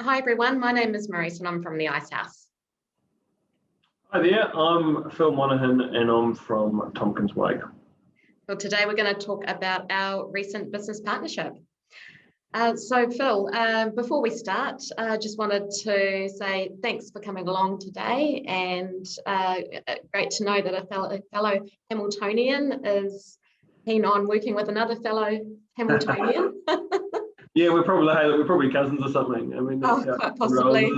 Hi everyone, my name is Maryse and I'm from the Icehouse. Hi there, I'm Phil Monahan and I'm from Tompkins Wake. Well, today we're going to talk about our recent business partnership. So Phil, before we start, I just wanted to say thanks for coming along today, and great to know that a fellow Hamiltonian is keen on working with another fellow Hamiltonian. Yeah, we're probably cousins or something. I mean, quite possibly.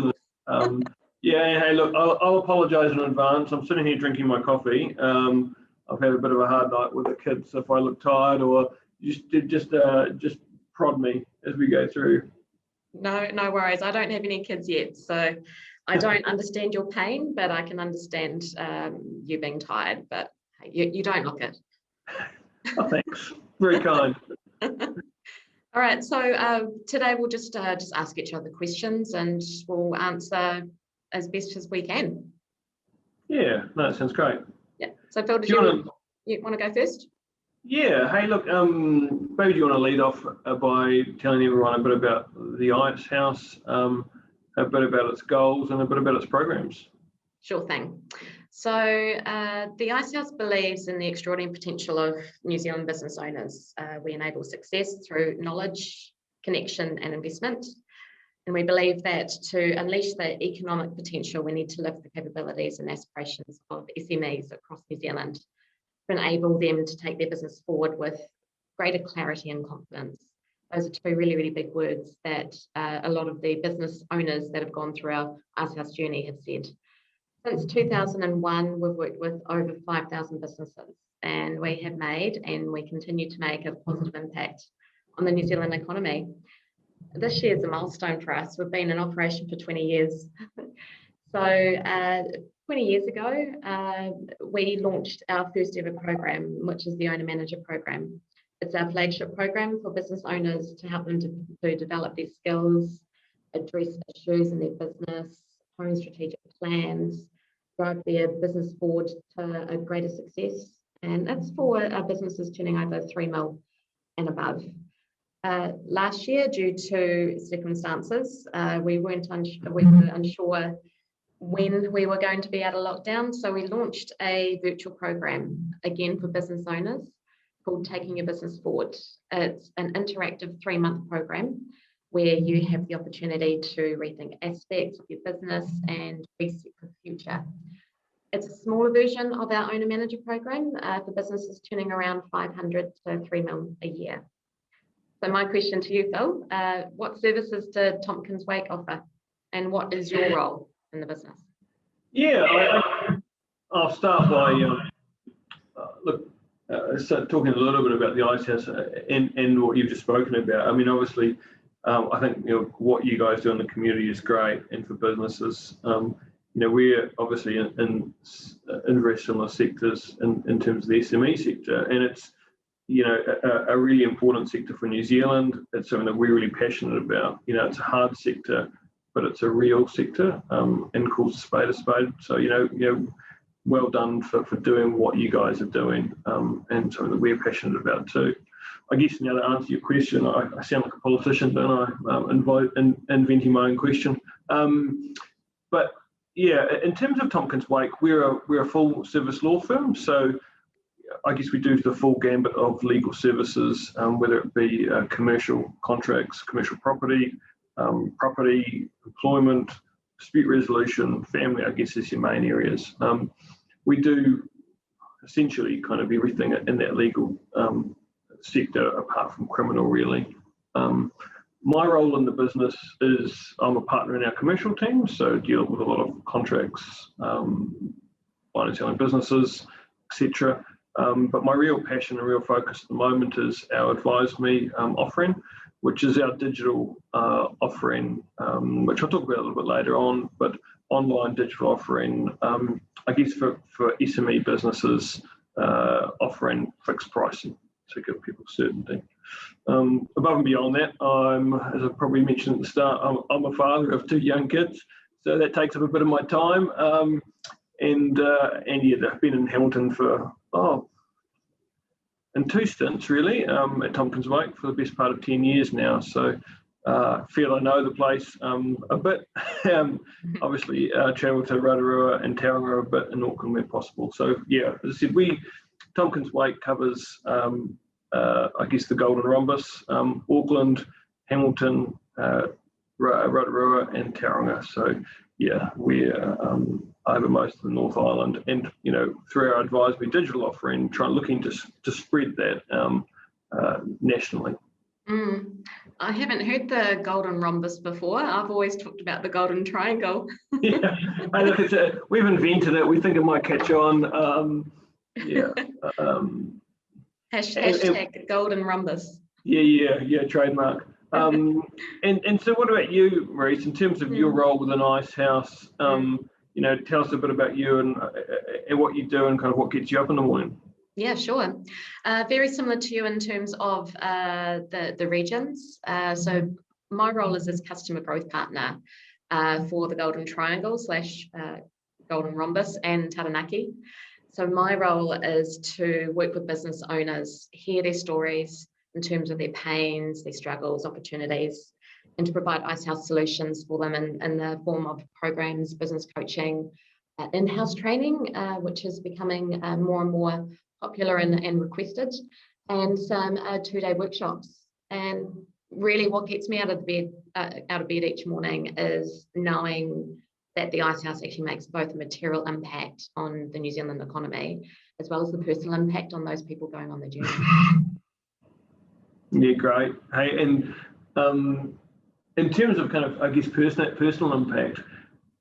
Yeah, hey, look, I'll apologise in advance. I'm sitting here drinking my coffee. I've had a bit of a hard night with the kids. So if I look tired, or just prod me as we go through. No worries. I don't have any kids yet, so I don't understand your pain, but I can understand you being tired. But you don't look it. Oh, thanks. Very kind. All right. So today we'll just ask each other questions, and we'll answer as best as we can. Yeah. No, that sounds great. Yeah. So Phil, you want to go first? Yeah. Hey, look. Maybe you want to lead off by telling everyone a bit about the Icehouse, a bit about its goals, and a bit about its programs. Sure thing. So the Icehouse believes in the extraordinary potential of New Zealand business owners. We enable success through knowledge, connection, and investment. And we believe that to unleash the economic potential, we need to lift the capabilities and aspirations of SMEs across New Zealand to enable them to take their business forward with greater clarity and confidence. Those are two really, really big words that a lot of the business owners that have gone through our Icehouse journey have said. Since 2001, we've worked with over 5,000 businesses, and we have made and we continue to make a positive impact on the New Zealand economy. This year is a milestone for us. We've been in operation for 20 years. So 20 years ago, we launched our first ever program, which is the Owner Manager program. It's our flagship program for business owners to help them to develop their skills, address issues in their business, hone strategic plans, drive their business forward to a greater success. And that's for our businesses turning over 3 mil and above. Last year, due to circumstances, we were unsure when we were going to be out of lockdown. So we launched a virtual program, again for business owners, called Taking Your Business Forward. It's an interactive 3-month program where you have the opportunity to rethink aspects of your business and reset for the future. It's a smaller version of our Owner Manager program for businesses turning around 500 to 3 mil a year. So my question to you, Phil, what services does Tompkins Wake offer, and what is your role in the business? Yeah, I'll start by start talking a little bit about the Icehouse and what you've just spoken about. I mean, obviously, I think what you guys do in the community is great, and for businesses, we're obviously in very similar sectors in terms of the SME sector, and it's a really important sector for New Zealand. It's something that we're really passionate about. It's a hard sector, but it's a real sector, and calls a spade a spade. So well done for doing what you guys are doing, and something that we're passionate about too. I guess to answer your question, I sound like a politician, don't I? Inventing my own question. But yeah, in terms of Tompkins Wake, we're a full service law firm. So I guess we do the full gambit of legal services, whether it be commercial contracts, commercial property, employment, dispute resolution, family, I guess is your main areas. We do essentially kind of everything in that legal sector apart from criminal, really. My role in the business is I'm a partner in our commercial team, so deal with a lot of contracts, buying and selling businesses, etc. But my real passion and real focus at the moment is our AdviSME offering, which is our digital offering, which I'll talk about a little bit later on, but online digital offering, I guess for SME businesses, offering fixed pricing to give people certainty. Above and beyond that, as I probably mentioned at the start, I'm a father of 2 young kids, so that takes up a bit of my time. And yeah, I've been in Hamilton for in 2 stints really, at Tompkins Wake for the best part of 10 years now. So feel I know the place a bit. Obviously, travel to Rotorua and Tauranga a bit in Auckland where possible. So yeah, as I said, Tompkins Wake covers, I guess, the Golden Rhombus, Auckland, Hamilton, Rotorua and Tauranga. So yeah, we're over most of the North Island, and through our AdviSME digital offering, looking to spread that nationally. I haven't heard the Golden Rhombus before. I've always talked about the Golden Triangle. Yeah, I look, we've invented it. We think it might catch on. Yeah. Hashtag Golden Rhombus. Yeah, trademark. And so what about you, Maryse, in terms of your role within Icehouse? Tell us a bit about you and what you do and kind of what gets you up in the morning. Yeah, sure. Very similar to you in terms of the regions. So my role is as customer growth partner for the Golden Triangle / Golden Rhombus and Taranaki. So my role is to work with business owners, hear their stories in terms of their pains, their struggles, opportunities, and to provide Icehouse solutions for them in the form of programs, business coaching, in-house training, which is becoming more and more popular and requested, and some 2-day workshops. And really what gets me out of bed each morning is knowing that the Icehouse actually makes both a material impact on the New Zealand economy as well as the personal impact on those people going on the journey. Yeah, great. Hey, and in terms of kind of, I guess, personal impact,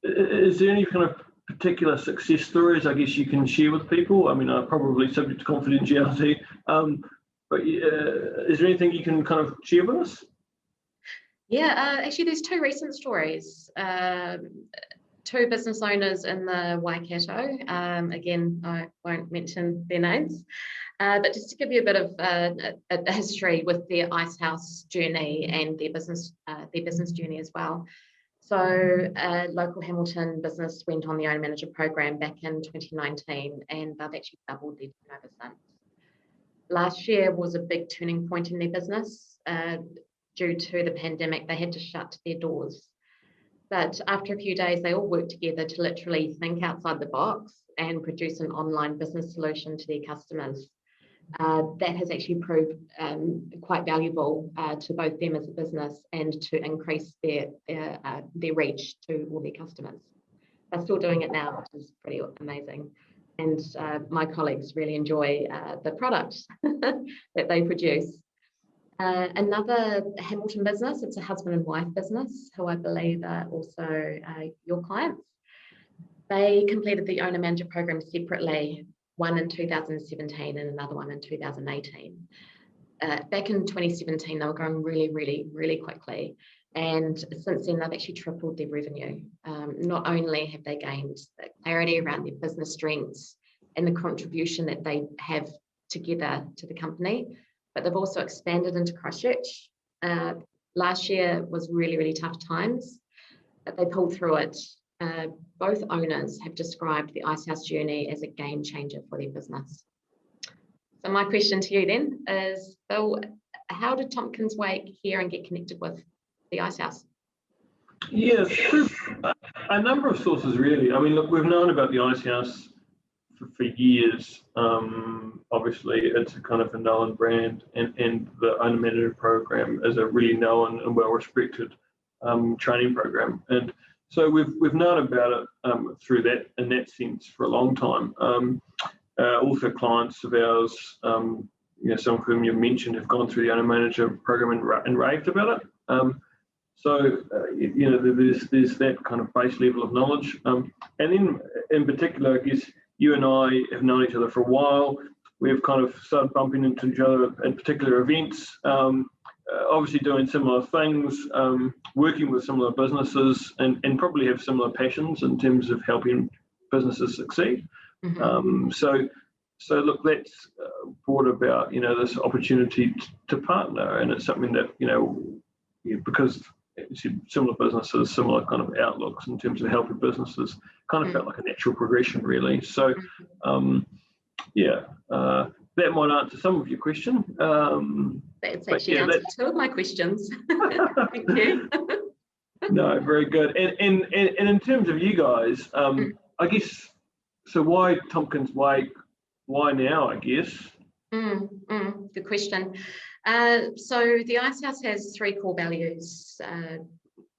is there any kind of particular success stories, I guess, you can share with people? I mean, probably subject to confidentiality, but is there anything you can kind of share with us? Yeah, actually, there's 2 recent stories. 2 business owners in the Waikato. Again, I won't mention their names, but just to give you a bit of a history with their Icehouse journey and their business journey as well. So a local Hamilton business went on the Owner Manager program back in 2019, and they've actually doubled their turnover since. Last year was a big turning point in their business. Due to the pandemic, they had to shut their doors. But after a few days, they all worked together to literally think outside the box and produce an online business solution to their customers. That has actually proved quite valuable to both them as a business and to increase their reach to all their customers. They're still doing it now, which is pretty amazing. And my colleagues really enjoy the product that they produce. Another Hamilton business, it's a husband and wife business, who I believe are also your clients. They completed the Owner Manager program separately, one in 2017 and another one in 2018. Back in 2017, they were growing really, really, really quickly. And since then, they've actually tripled their revenue. Not only have they gained clarity around their business strengths and the contribution that they have together to the company, but they've also expanded into Christchurch. Last year was really, really tough times, but they pulled through it. Both owners have described the Icehouse journey as a game changer for their business. So my question to you then is, Phil, how did Tompkins Wake hear and get connected with the Icehouse? Yeah, through a number of sources, really. I mean, look, we've known about the Icehouse for years. Obviously, it's a kind of a known brand, and the Owner Manager program is a really known and well-respected training program. And so we've known about it through that, in that sense, for a long time. Also, clients of ours, some of whom you've mentioned, have gone through the Owner Manager program and raved about it. So there's that kind of base level of knowledge. And then, in particular, I guess you and I have known each other for a while. We've kind of started bumping into each other at particular events. Obviously doing similar things, working with similar businesses, and probably have similar passions in terms of helping businesses succeed. Mm-hmm. So look, that's brought about this opportunity to partner, and it's something that because similar businesses, similar kind of outlooks in terms of helping businesses, kind of felt like a natural progression, really. So that might answer some of your question. That's actually answered two of my questions. Thank you. No, very good. And in terms of you guys, I guess, so why Tompkins Wake? Why now, I guess? Good question. So the Icehouse has three core values.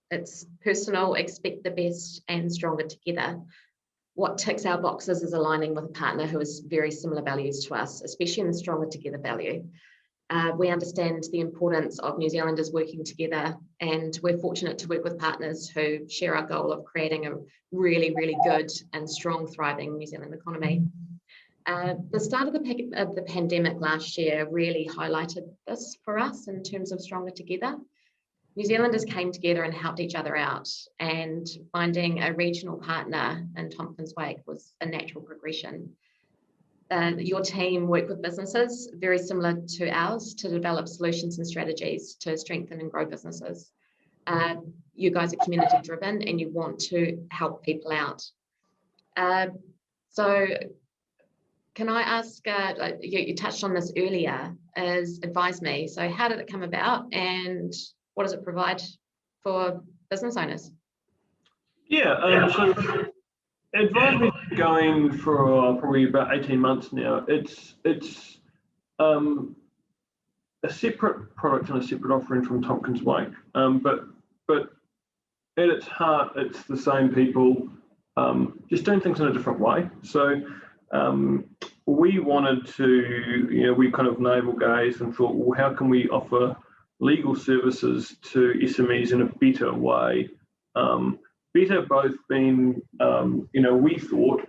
It's personal, expect the best, and stronger together. What ticks our boxes is aligning with a partner who has very similar values to us, especially in the stronger together value. We understand the importance of New Zealanders working together, and we're fortunate to work with partners who share our goal of creating a really, really good and strong, thriving New Zealand economy. The start of the pandemic last year really highlighted this for us in terms of stronger together. New Zealanders came together and helped each other out, and finding a regional partner in Tompkins Wake was a natural progression. Your team work with businesses very similar to ours to develop solutions and strategies to strengthen and grow businesses. You guys are community driven and you want to help people out. So can I ask, you touched on this earlier, is AdviSME. So how did it come about and what does it provide for business owners? So AdviSME is going for probably about 18 months now. It's a separate product and a separate offering from Tompkins Wake, but at its heart, it's the same people, just doing things in a different way. So we wanted to, we kind of navel gazed and thought, well, how can we offer legal services to SMEs in a better way? Better both being, we thought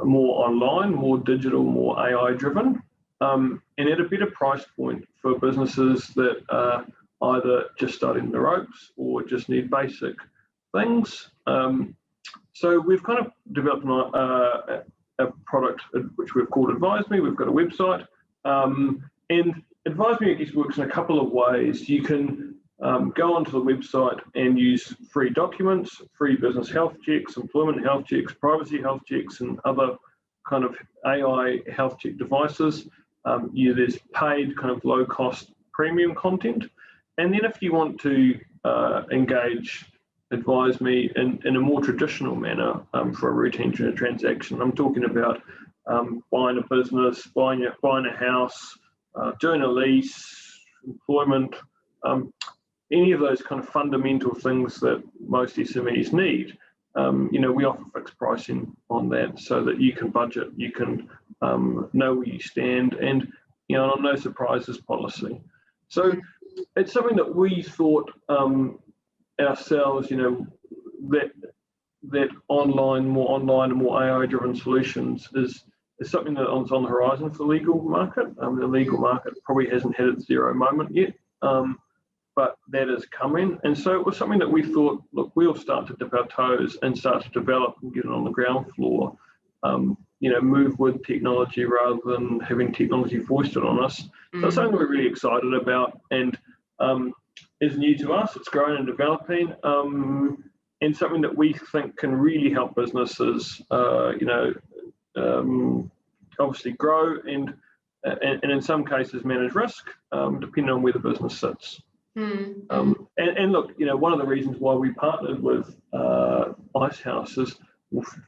more online, more digital, more AI driven, and at a better price point for businesses that are either just starting the ropes or just need basic things. So we've kind of developed a product which we've called AdviSME. We've got a website, and AdviSME, I guess, works in a couple of ways. You can go onto the website and use free documents, free business health checks, employment health checks, privacy health checks, and other kind of AI health check devices. There's paid kind of low-cost premium content. And then if you want to engage AdviSME in a more traditional manner for a routine transaction, I'm talking about buying a business, buying a house, doing a lease, employment, any of those kind of fundamental things that most SMEs need. We offer fixed pricing on that so that you can budget, you can know where you stand, and on no surprises policy. So it's something that we thought ourselves, that online and more AI-driven solutions is something that is on the horizon for the legal market. The legal market probably hasn't had its zero moment yet, but that is coming. And so it was something that we thought, look, we'll start to dip our toes and start to develop and get it on the ground floor, move with technology rather than having technology foisted on us. So it's something we're really excited about and is new to us. It's growing and developing, and something that we think can really help businesses, obviously grow and in some cases manage risk, depending on where the business sits. And look, one of the reasons why we partnered with Icehouse is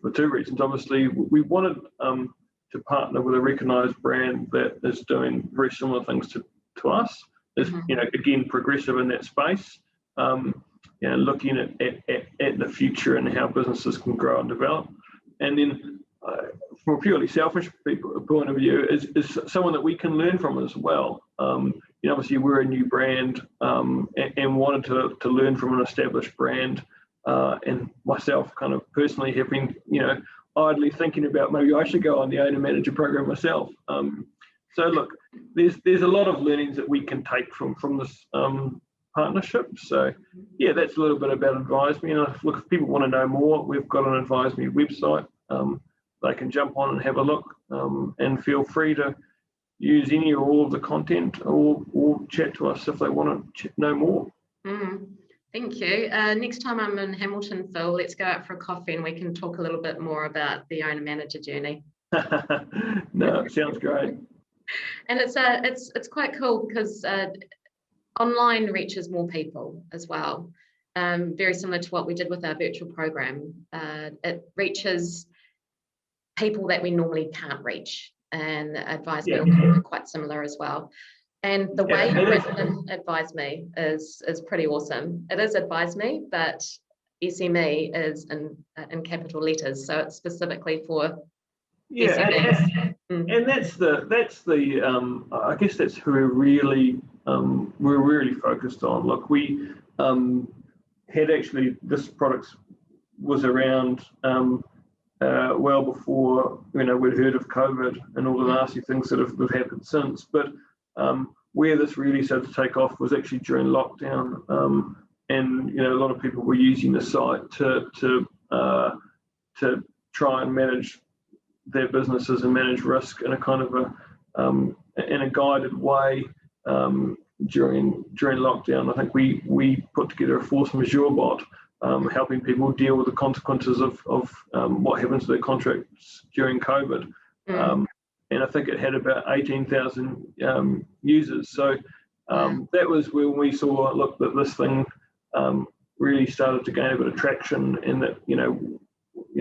for two reasons. Obviously, we wanted to partner with a recognised brand that is doing very similar things to us. Is again progressive in that space. Looking at the future and how businesses can grow and develop, and then from a purely selfish point of view, is someone that we can learn from as well. Obviously we're a new brand and wanted to learn from an established brand, and myself kind of personally have been idly thinking about maybe I should go on the owner manager program myself. So look, there's a lot of learnings that we can take from this partnership. So yeah, that's a little bit about AdviSME. And look, if people want to know more, we've got an AdviSME website. They can jump on and have a look, and feel free to use any or all of the content or chat to us if they want to know more. Thank you. Next time I'm in Hamilton, Phil, let's go out for a coffee and we can talk a little bit more about the owner manager journey. No, it sounds great. And it's quite cool because online reaches more people as well. Very similar to what we did with our virtual program. It reaches people that we normally can't reach, and AdviSME will be quite similar as well. And the way you present AdviSME is pretty awesome. It is AdviSME, but SME is in capital letters, so it's specifically for SMEs. And that's the I guess that's who we're really focused on. Look, we had actually, this product was around well before we'd heard of COVID and all the nasty things that have happened since. But where this really started to take off was actually during lockdown, and a lot of people were using the site to try and manage their businesses and manage risk in a kind of in a guided way during lockdown. I think we put together a force majeure bot, helping people deal with the consequences of what happens to their contracts during COVID. And I think it had about 18,000 users. So that was when we saw, look, that this thing really started to gain a bit of traction, and that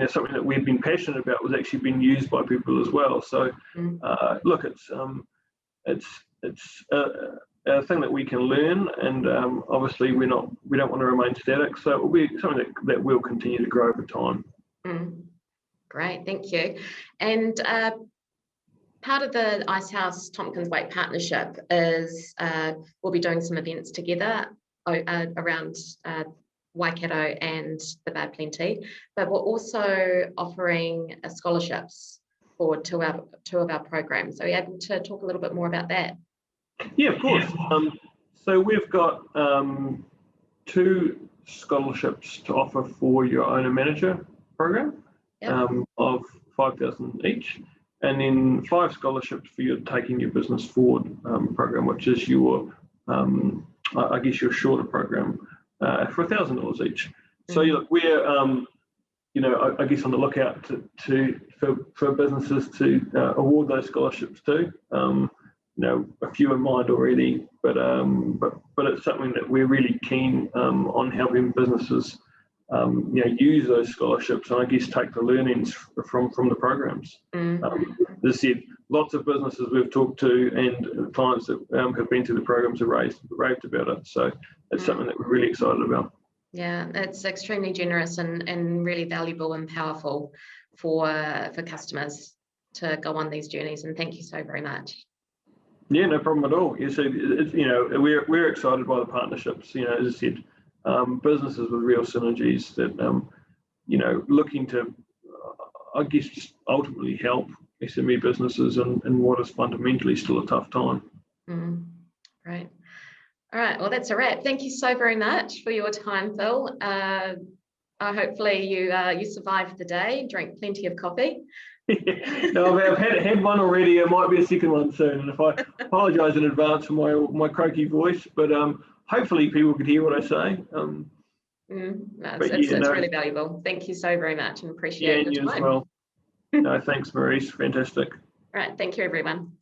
something that we've been passionate about was actually being used by people as well. So look, it's a thing that we can learn, and obviously we don't want to remain static. So it will be something that will continue to grow over time. Great, thank you. And part of the Icehouse Tompkins Wake partnership is we'll be doing some events together around Waikato and the Bay of Plenty, but we're also offering scholarships for two of our programs. Are you able to talk a little bit more about that? Yeah, of course. So we've got 2 scholarships to offer for your owner manager program of 5,000 each, and then 5 scholarships for your Taking Your Business Forward program, which is your, I guess, your shorter program for $1,000 each. So look, we're, I guess, on the lookout for businesses to award those scholarships to. A few in mind already, but it's something that we're really keen on helping businesses, use those scholarships and I guess take the learnings from the programs. As I said, lots of businesses we've talked to and clients that have been through the programs have raved about it. So it's something that we're really excited about. Yeah, it's extremely generous and really valuable and powerful for customers to go on these journeys. And thank you so very much. Yeah, no problem at all. So it's, we're excited by the partnerships. As I said, businesses with real synergies that looking to, I guess, just ultimately help SME businesses in what is fundamentally still a tough time. Right. All right. Well, that's a wrap. Thank you so very much for your time, Phil. Hopefully you survived the day, drank plenty of coffee. No, I've had one already. It might be a second one soon, and if I apologise in advance for my croaky voice, but hopefully people could hear what I say. It's really valuable. Thank you so very much, and appreciate your time. As well. No, thanks, Maryse. Fantastic. All right, thank you, everyone.